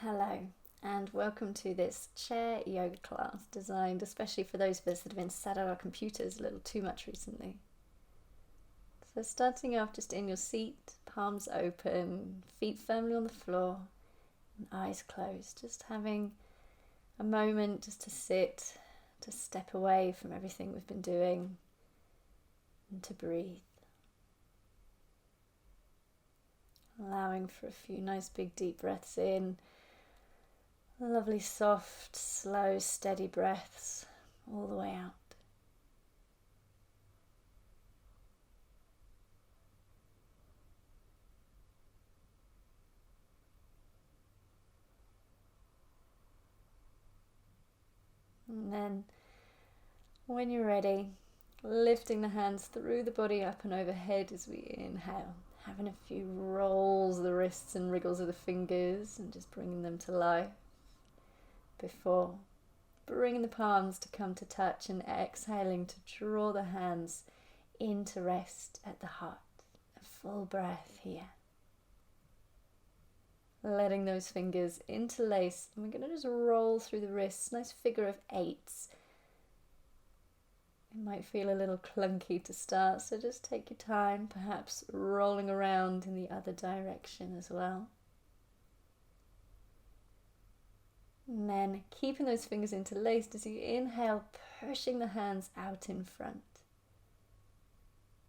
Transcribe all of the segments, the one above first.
Hello, and welcome to this chair yoga class designed especially for those of us that have been sat at our computers a little too much recently. So starting off just in your seat, palms open, feet firmly on the floor, and eyes closed, just having a moment just to sit, to step away from everything we've been doing, and to breathe. Allowing for a few nice big deep breaths in. Lovely, soft, slow, steady breaths all the way out. And then, when you're ready, lifting the hands through the body up and overhead as we inhale. Having a few rolls of the wrists and wriggles of the fingers and just bringing them to life. Before bringing the palms to come to touch and exhaling to draw the hands into rest at the heart. A full breath here. Letting those fingers interlace, and we're going to just roll through the wrists, nice figure of eights. It might feel a little clunky to start, so just take your time, perhaps rolling around in the other direction as well. And then keeping those fingers interlaced as you inhale, pushing the hands out in front.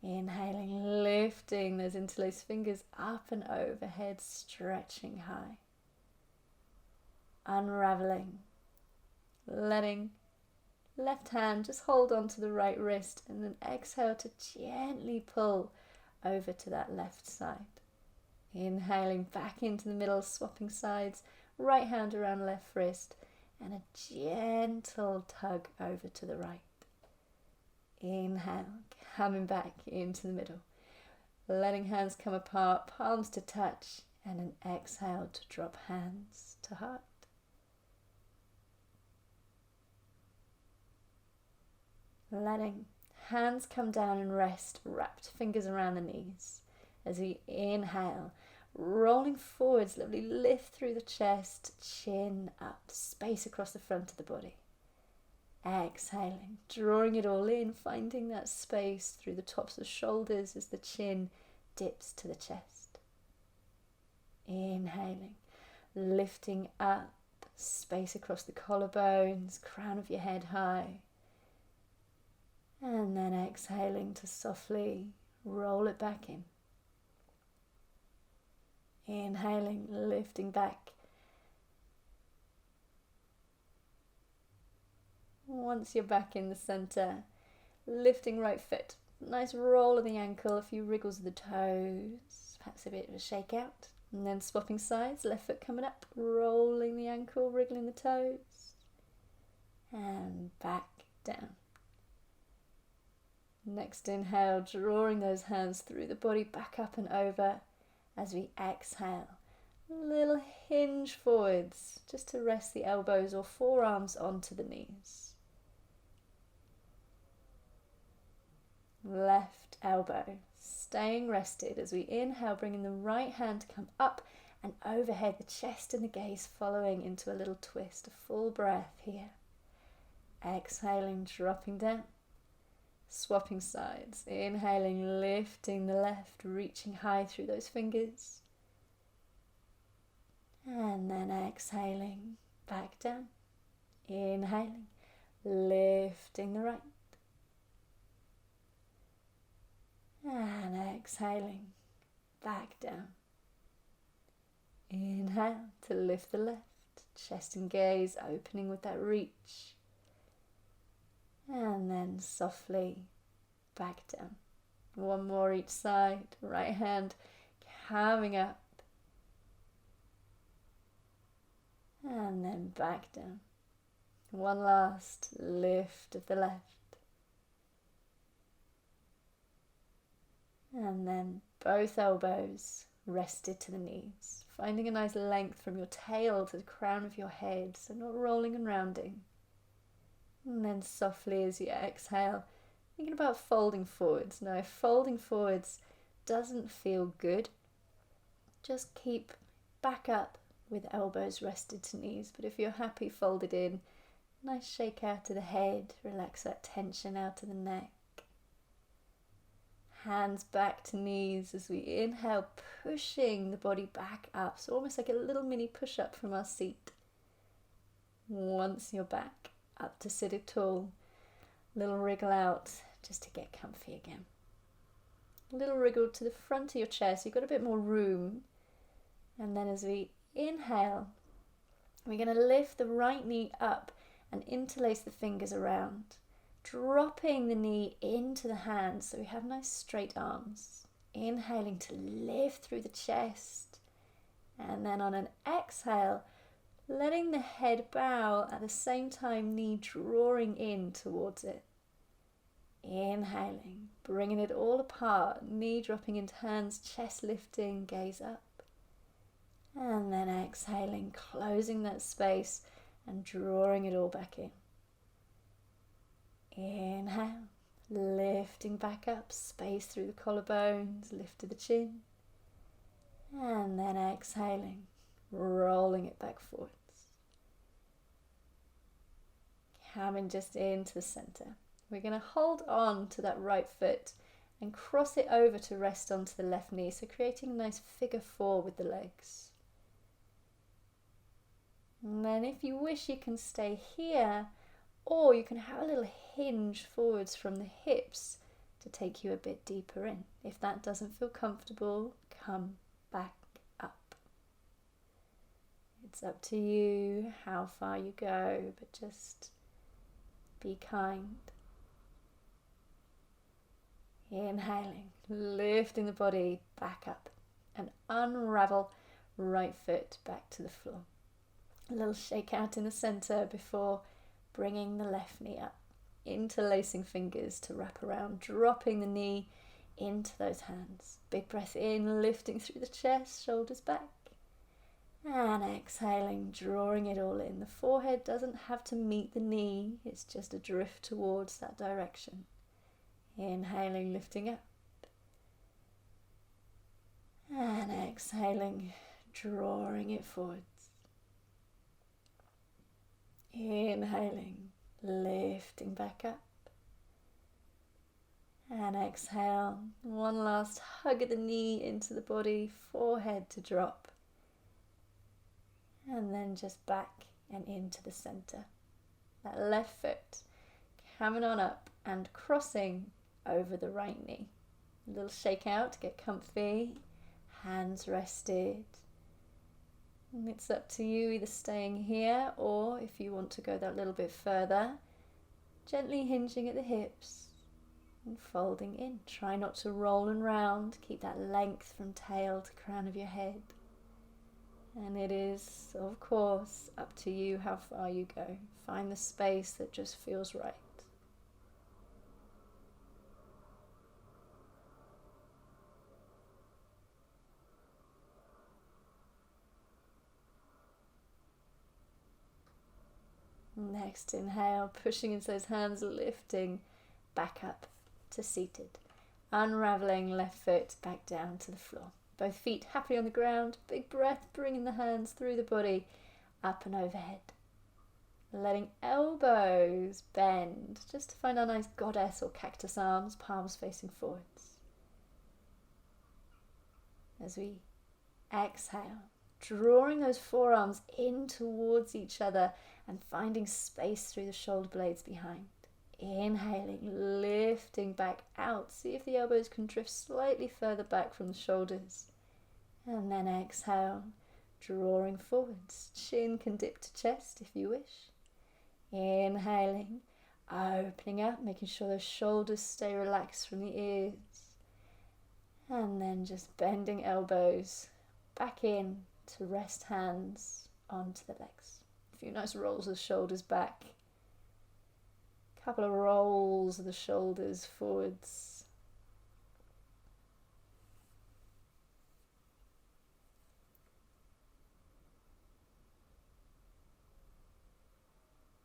Inhaling, lifting those interlaced fingers up and overhead, stretching high. Unraveling, letting left hand just hold on to the right wrist and then exhale to gently pull over to that left side. Inhaling back into the middle, swapping sides. Right hand around left wrist and a gentle tug over to the right. Inhale, coming back into the middle. Letting hands come apart, palms to touch, and an exhale to drop hands to heart. Letting hands come down and rest, wrapped fingers around the knees. As we inhale, rolling forwards, lovely lift through the chest, chin up, space across the front of the body. Exhaling, drawing it all in, finding that space through the tops of the shoulders as the chin dips to the chest. Inhaling, lifting up, space across the collarbones, crown of your head high. And then exhaling to softly roll it back in. Inhaling, lifting back. Once you're back in the center, lifting right foot. Nice roll of the ankle, a few wriggles of the toes, perhaps a bit of a shake out. And then swapping sides, left foot coming up, rolling the ankle, wriggling the toes. And back down. Next inhale, drawing those hands through the body, back up and over. As we exhale, a little hinge forwards, just to rest the elbows or forearms onto the knees. Left elbow, staying rested as we inhale, bringing the right hand to come up and overhead, the chest and the gaze following into a little twist, a full breath here. Exhaling, dropping down. Swapping sides, inhaling, lifting the left, reaching high through those fingers. And then exhaling, back down. Inhaling, lifting the right. And exhaling, back down. Inhale to lift the left, chest and gaze opening with that reach. And then softly back down. One more each side. Right hand coming up. And then back down. One last lift of the left. And then both elbows rested to the knees. Finding a nice length from your tail to the crown of your head. So not rolling and rounding. And then softly as you exhale, thinking about folding forwards. Now if folding forwards doesn't feel good, just keep back up, with elbows rested to knees, but if you're happy folded in, nice shake out to the head, relax that tension out of the neck. Hands back to knees as we inhale, pushing the body back up, so almost like a little mini push-up from our seat. Once you're back, up to seated tall, little wriggle out just to get comfy again. A little wriggle to the front of your chest, so you've got a bit more room. And then as we inhale, we're going to lift the right knee up and interlace the fingers around, dropping the knee into the hands so we have nice straight arms. Inhaling to lift through the chest, and then on an exhale, letting the head bow at the same time, knee drawing in towards it. Inhaling, bringing it all apart, knee dropping into hands, chest lifting, gaze up. And then exhaling, closing that space and drawing it all back in. Inhale, lifting back up, space through the collarbones, lift to the chin. And then exhaling, rolling it back forwards. Coming just into the center. We're going to hold on to that right foot and cross it over to rest onto the left knee, so creating a nice figure four with the legs. And then if you wish, you can stay here, or you can have a little hinge forwards from the hips to take you a bit deeper in. If that doesn't feel comfortable, come back up. It's up to you how far you go, but just be kind. Inhaling, lifting the body back up and unravel right foot back to the floor. A little shake out in the center before bringing the left knee up, interlacing fingers to wrap around, dropping the knee into those hands. Big breath in, lifting through the chest, shoulders back. And exhaling, drawing it all in. The forehead doesn't have to meet the knee, it's just a drift towards that direction. Inhaling, lifting up. And exhaling, drawing it forwards. Inhaling, lifting back up. And exhale, one last hug of the knee into the body, forehead to drop. And then just back and into the center. That left foot coming on up and crossing over the right knee. A little shake out to get comfy, hands rested. And it's up to you, either staying here or if you want to go that little bit further, gently hinging at the hips and folding in. Try not to roll and round, keep that length from tail to crown of your head. And it is, of course, up to you how far you go. Find the space that just feels right. Next inhale, pushing into those hands, lifting back up to seated. Unraveling left foot back down to the floor. Both feet happily on the ground. Big breath, bringing the hands through the body, up and overhead. Letting elbows bend, just to find our nice goddess or cactus arms, palms facing forwards. As we exhale, drawing those forearms in towards each other and finding space through the shoulder blades behind. Inhaling, lifting back out. See if the elbows can drift slightly further back from the shoulders. And then exhale, drawing forwards. Chin can dip to chest if you wish. Inhaling, opening up, making sure those shoulders stay relaxed from the ears. And then just bending elbows back in to rest hands onto the legs. A few nice rolls of the shoulders back. Couple of rolls of the shoulders forwards.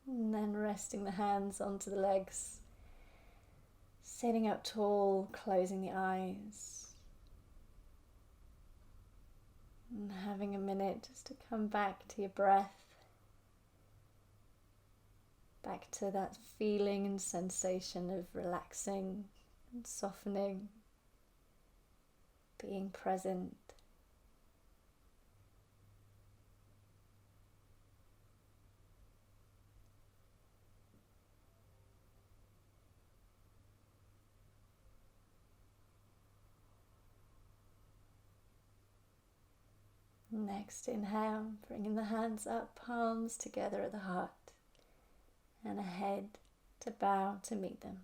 And then resting the hands onto the legs. Sitting up tall, closing the eyes. And having a minute just to come come back to your breath, back to that feeling and sensation of relaxing and softening, being present. Next inhale, bringing the hands up, palms together at the heart, and a head to bow to meet them.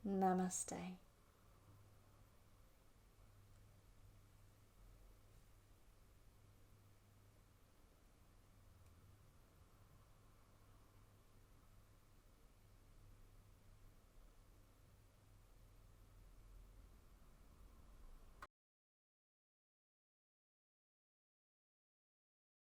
Namaste.